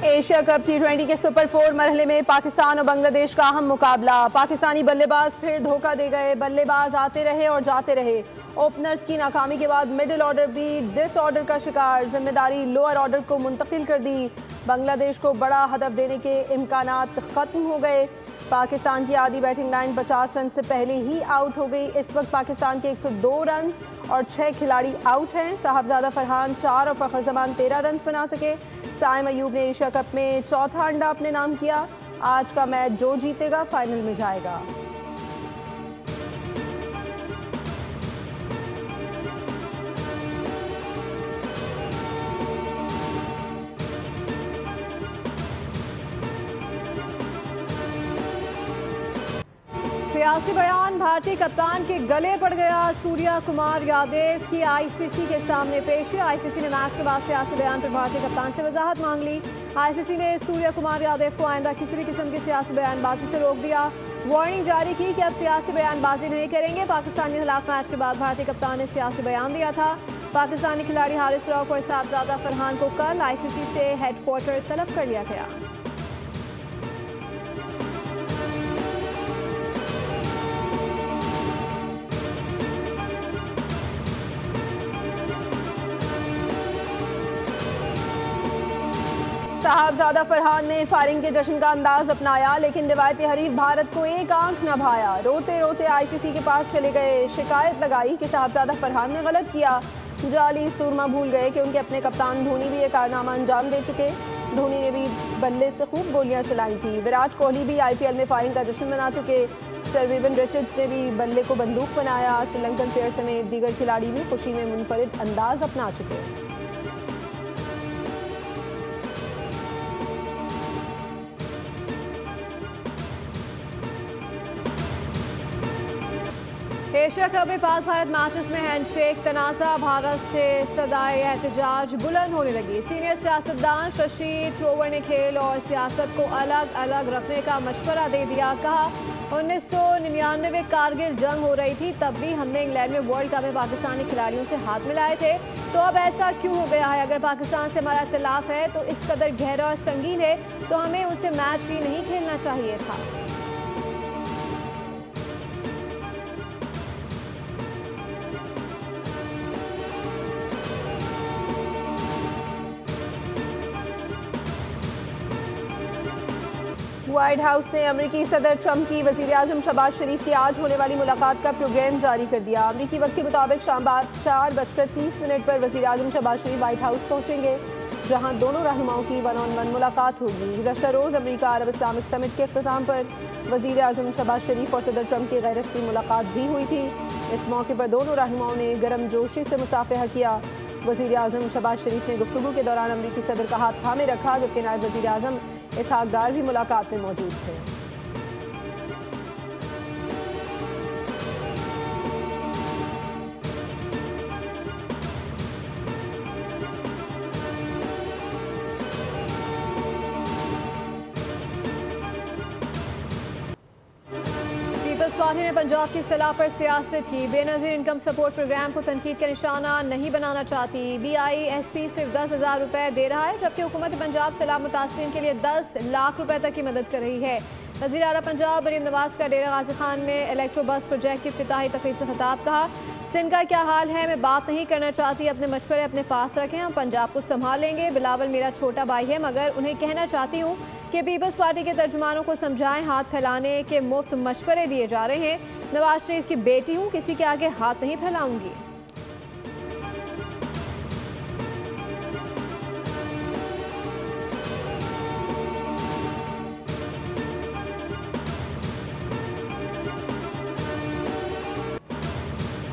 Asia cup T20 के super 4 मरहले में पाकिस्तान और बांग्लादेश का अहम मुकाबला। पाकिस्तानी बल्लेबाज फिर धोखा दे गए। बल्लेबाज आते रहे और जाते रहे। ओपनर्स की नाकामी के बाद मिडिल ऑर्डर भी डिसऑर्डर का शिकार। जिम्मेदारी लोअर ऑर्डर को मुंतकिल कर दी। बांग्लादेश को बड़ा हदफ देने के इम्कानात खत्म हो गए। पाकिस्तान की आधी बैटिंग लाइन 50 रन से पहले ही आउट हो गई। इस वक्त पाकिस्तान के 102 रन और 6 खिलाड़ी आउट हैं। साहबजादा फरहान 4 और फखर जमान 13 रन बना सके। साइम अयूब ने एशिया कप में चौथा अंडा अपने नाम किया। आज का मैच जो जीतेगा फाइनल में जाएगा। सियासी बयान भारतीय कप्तान के गले पड़ गया। सूर्या कुमार यादव की आईसीसी के सामने पेशी। आईसीसी ने मैच के बाद सियासी बयान पर भारतीय कप्तान से वजाहत मांग ली। आईसीसी ने सूर्या कुमार यादव को आइंदा किसी भी किस्म की सियासी बयानबाजी से रोक दिया। वार्निंग जारी की कि अब सियासी बयानबाजी नहीं करेंगे। पाकिस्तान के खिलाफ मैच के बाद भारतीय कप्तान ने सियासी बयान दिया था। पाकिस्तानी खिलाड़ी हारिस रऊफ और साहबजादा फरहान को कल आईसीसी से हेडक्वार्टर तलब कर लिया गया। साहबजादा फरहान ने फायरिंग के जश्न का अंदाज अपनाया, लेकिन रिवायती हरीफ भारत को एक आंख न भाया। रोते रोते आईसीसी के पास चले गए। शिकायत लगाई कि साहबजादा फरहान ने गलत किया। जाली सुरमा भूल गए कि उनके अपने कप्तान धोनी भी ये कारनामा अंजाम दे चुके। धोनी ने भी बल्ले से खूब गोलियां चलाई थी। विराट कोहली भी आईपीएल में फायरिंग का जश्न मना चुके। सर विविन रिचर्ड्स ने भी बल्ले को बंदूक बनाया। श्रीलंकन प्लेयर समेत दीगर खिलाड़ी भी खुशी में मुनफरिद अंदाज अपना चुके। एशिया कप में पाक भारत मैचेस में हैंडशेक तनाज़ा। भारत से सदाए एहतजाज बुलंद होने लगी। सीनियर सियासतदान शशि थ्रोवर ने खेल और सियासत को अलग अलग रखने का मशवरा दे दिया। कहा 1999 कारगिल जंग हो रही थी, तब भी हमने इंग्लैंड में वर्ल्ड कप में पाकिस्तानी खिलाड़ियों से हाथ मिलाए थे, तो अब ऐसा क्यों हो गया है? अगर पाकिस्तान से हमारा इख्तिलाफ है तो इस कदर गहरा और संगीन है, तो हमें उनसे मैच भी नहीं खेलना चाहिए था। व्हाइट हाउस ने अमेरिकी सदर ट्रंप की वजीर आजम शहबाज शरीफ की आज होने वाली मुलाकात का प्रोग्राम जारी कर दिया। अमेरिकी वक्त के मुताबिक शाम 4:30 पर वजीर आजम शहबाज शरीफ व्हाइट हाउस पहुंचेंगे, जहां दोनों रहनुमाओं की 1-on-1 मुलाकात होगी। गुज़श्ता रोज अमेरिका अरब इस्लामिक समिट के अख्ताम पर वजीर आजम शहबाज शरीफ और सदर ट्रंप की गैर रस्मी मुलाकात भी हुई थी। इस मौके पर दोनों रहनुमाओं ने गर्मजोशी से मुसाफिहा किया। वजीर आजम शहबाज शरीफ ने गुफ्तगू के दौरान अमेरिकी सदर का हाथ थामे रखा, जबकि नायब वजीर आजम इसहाक डार भी मुलाकात में मौजूद थे। पीपल्स पार्टी ने पंजाब की सलाह पर सियासत की। बेनजीर इनकम सपोर्ट प्रोग्राम को तनकीद का निशाना नहीं बनाना चाहती। BISP सिर्फ 10,000 रुपए दे रहा है, जबकि हुकूमत पंजाब सैलाब मुतासरीन के लिए 10 लाख रुपए तक की मदद कर रही है। वज़ीर आला पंजाब मरीम नवाज का डेरा गाजी खान में इलेक्ट्रो बस प्रोजेक्ट की इफ्तिताही तकरीब से खिताब। कहा, सिंध का क्या हाल है मैं बात नहीं करना चाहती, अपने मशवरे अपने पास रखें, हम पंजाब को संभाल लेंगे। बिलावल मेरा छोटा भाई है, मगर उन्हें कहना चाहती हूँ कि पीपल्स पार्टी के तर्जुमानों को समझाएं, हाथ फैलाने के मुफ्त मशवरे दिए जा रहे हैं। नवाज शरीफ की बेटी हूँ, किसी के आगे हाथ नहीं फैलाऊंगी।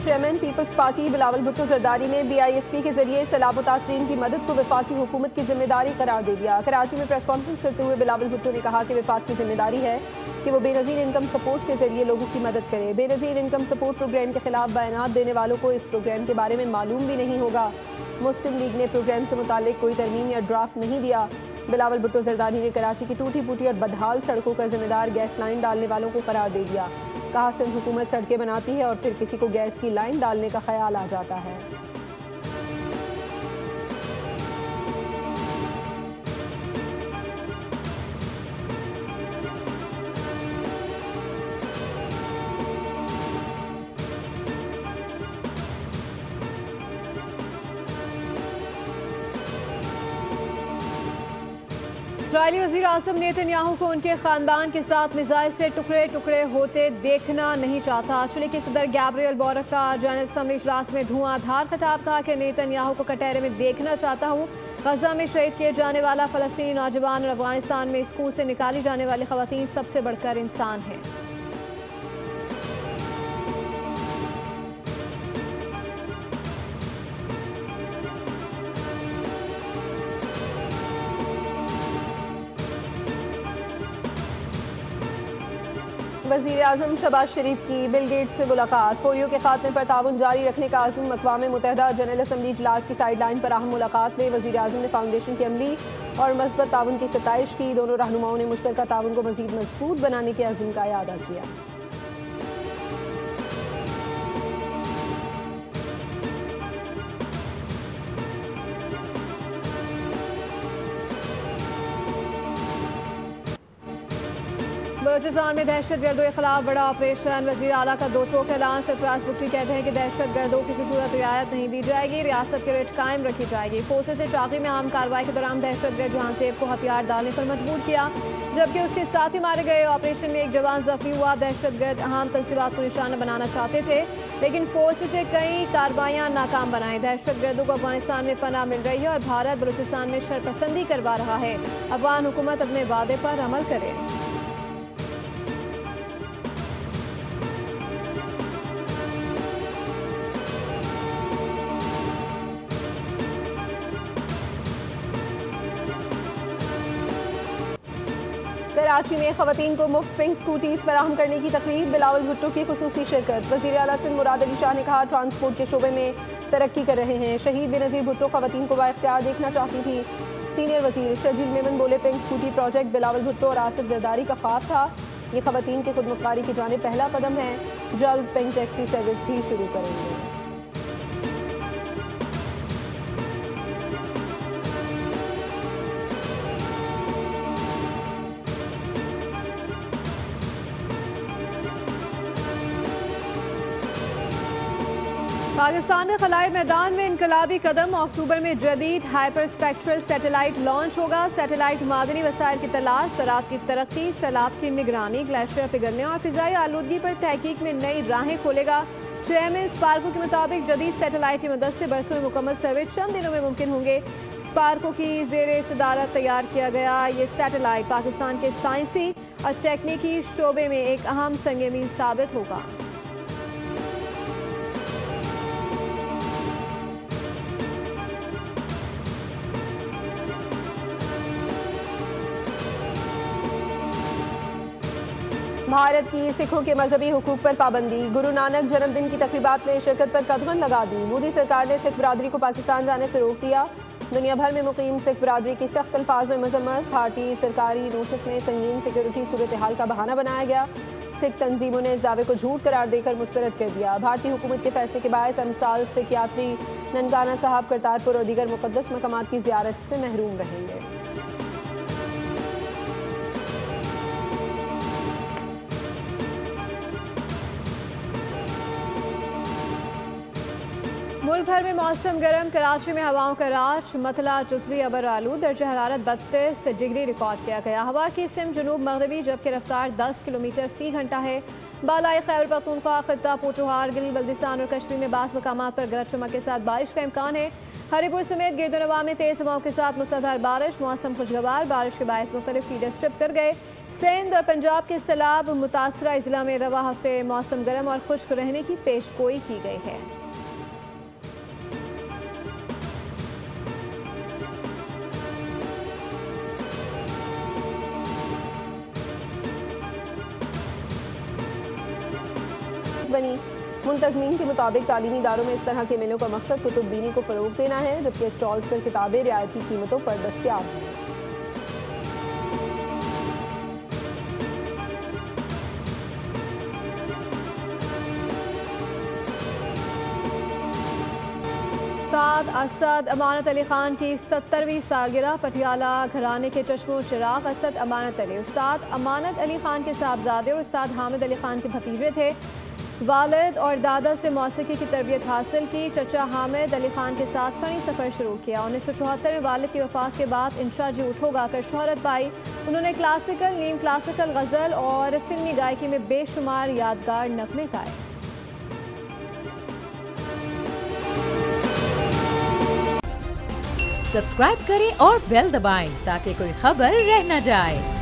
चेयरमैन पीपल्स पार्टी बिलावल भुट्टो जरदारी ने BISP के जरिए सैलाब मुतासरीन की मदद को वफाकी हुकूमत की जिम्मेदारी करार दे दिया। कराची में प्रेस कॉन्फ्रेंस करते हुए बिलावल भुट्टो ने कहा कि वफाक की जिम्मेदारी है कि वो बेनज़ीर इनकम सपोर्ट के जरिए लोगों की मदद करे। बेनज़ीर इनकम सपोर्ट प्रोग्राम के खिलाफ बयान देने वालों को इस प्रोग्राम के बारे में मालूम भी नहीं होगा। मुस्लिम लीग ने प्रोग्राम से मुतालिक कोई तरमीम या ड्राफ्ट नहीं दिया। बिलावल भुट्टो जरदारी ने कराची की टूटी फूटी और बदहाल सड़कों का जिम्मेदार गैस लाइन डालने वालों को करार दे दिया। कहा, सिंध हुकूमत सड़कें बनाती है और फिर किसी को गैस की लाइन डालने का ख्याल आ जाता है। इस्राएली वज़ीर आज़म नेतन्याहू को उनके खानदान के साथ मिसाइल से टुकड़े टुकड़े होते देखना नहीं चाहता। चिली के सदर गैब्रियल बोरक का जनरल असम्बली इजलास में धुआंधार खिताब, कहा कि नेतन्याहू को कटहरे में देखना चाहता हूँ। गजा में शहीद किए जाने वाला फ़लस्तीनी नौजवान और अफगानिस्तान में स्कूल से निकाली जाने वाली ख़वातीन सबसे बढ़कर इंसान हैं। वज़ीर आज़म शहबाज शरीफ की बिल गेट्स से मुलाकात, पोलियो के खात्मे पर ताउन जारी रखने का आज़म। अक़वाम मुत्तहिदा जनरल असम्बली इजलास की साइड लाइन पर अहम मुलाकात में वज़ीर आज़म ने फाउंडेशन की अमली और मस्बत ताउन की सताइश की। दोनों रहनुमाओं ने मुश्तरका ताउन को मज़ीद मजबूत बनाने के अज़्म का इआदा किया। बलूचिस्तान में दहशत गर्दों के खिलाफ बड़ा ऑपरेशन, वज़ीर आला का दो टोक ऐलान। सरफराज बुट्टी कहते हैं कि दहशत गर्दों किसी सूरत रियायत नहीं दी जाएगी, रियासत की रेट कायम रखी जाएगी। फोर्सेज ने चाकी में आम कार्रवाई के दौरान दहशत गर्द जहांसेब को हथियार डालने पर मजबूर किया, जबकि उसके साथ ही मारे गए। ऑपरेशन में एक जवान जख्मी हुआ। दहशत गर्द अहम तंसीबात को निशाना बनाना चाहते थे, लेकिन फोर्सेज से कई कार्रवाइयाँ नाकाम बनाई। दहशत गर्दों को अफगानिस्तान में पनाह मिल रही है और भारत बलूचिस्तान में शरपसंदी करवा रहा है। अफगान हुकूमत अपने वादे पर अमल करे। कराची में खवातीन को मुफ्त पिंक स्कूटीज फराहम करने की तकरीब, बिलावल भुट्टो की खुसूसी शिरकत। वज़ीर आला सिंध मुराद अली शाह ने कहा ट्रांसपोर्ट के शोबे में तरक्की कर रहे हैं। शहीद बेनज़ीर भुट्टो खवातीन को बाइख्तियार देखना चाहती थी। सीनियर वज़ीर शर्जील मेमन बोले pink scooty project Bilawal Bhutto और आसिफ जरदारी का ख्वाब था। ये खवातीन की खुदमुख्तारी की जानिब पहला कदम है। जल्द पिंक टैक्सी सर्विस भी शुरू करेंगे। पाकिस्तान ने खलाई मैदान में इनकलाबी कदम। अक्टूबर में जदीद हाइपर स्पेक्ट्रल सैटेलाइट लॉन्च होगा। सैटेलाइट मादनी वसाइल की तलाश, ज़राअत की तरक्की, सैलाब की निगरानी, ग्लेशियर पिघलने और फिजाई आलूदगी पर तहकीक में नई राहें खोलेगा। चेयरमैन स्पार्को के मुताबिक जदीद सैटेलाइट की मदद से बरसों में मुकम्मल सर्वे चंद दिनों में मुमकिन होंगे। स्पार्को की ज़ेरे सदारत तैयार किया गया ये सैटेलाइट पाकिस्तान के साइंसी और टेक्निकी शोबे में एक अहम संग मील साबित होगा। भारत की सिखों के मजहबी हुकूक पर पाबंदी, गुरु नानक जन्मदिन की तकरीबात में शिरकत पर कदगन लगा दी। मोदी सरकार ने सिख बरादरी को पाकिस्तान जाने से रोक दिया। दुनिया भर में मुकीम सिख बरादरी की सख्त अल्फाज में मजम्मत। भारतीय सरकारी नोटिस में संगीन सिक्योरिटी सूरत हाल का बहाना बनाया गया। सिख तंजीमों ने इस दावे को झूठ करार देकर मुस्तरद कर दिया। भारतीय हुकूमत के फैसले के बायस अमसाल सिख यात्री ननकाना साहब, करतारपुर और दीगर मुकद्दस मकामात की ज़ियारत से महरूम रहेंगे। मुल्क भर में मौसम गर्म। कराची में हवाओं का राज, मतला जुज़वी अबर आलूद, दर्जा हरारत 32 डिग्री रिकॉर्ड किया गया। हवा की सिम जनूब मगरबी, जबकि रफ्तार 10 किलोमीटर फी घंटा है। बालाई खैबर पख्तूनख्वा, खित्ता पोठोहार, गिल बल्दिस्तान और कश्मीर में बास मकामात पर गरज चमक के साथ बारिश का इम्कान है। हरीपुर समेत गिरदोनवा में तेज हवाओं के साथ मुसलधार बारिश। मौसम खुशगवार, बारिश के बायस मुख्तलिफ फीडर स्ट्रिप कर गए। सिंध और पंजाब के सैलाब मुतासरा जिला में रवा हफ्ते मौसम गर्म और खुश्क रहने की पेशगोई की गई है। बनी मुंतजमीन के मुताबिक तालीमी इदारों में इस तरह के मेलों का मकसद कुतुब बीनी को फ़रोग देना है, जबकि स्टॉल्स पर किताबें रियायती कीमतों पर दस्तियाब हैं। उस्ताद असद अमानत अली खान की 70वीं सालगिरह। पटियाला घराने के चश्मो चिराग असद अमानत अली उस्ताद अमानत अली खान के साहबजादे और उस्ताद हामिद अली खान के भतीजे थे। वालिद और दादा से मौसीकी की तरबियत हासिल की। चचा हामिद अली खान के साथ फनी सफ़र शुरू किया। 1974 में वालिद की वफ़ात के बाद इंशा जी उठो गाकर शोहरत पाई। उन्होंने क्लासिकल, नीम क्लासिकल, गज़ल और फिल्मी गायकी में बेशुमार यादगार नगमे गाए। सब्सक्राइब करें और बेल दबाएं ताकि कोई खबर रह न जाए।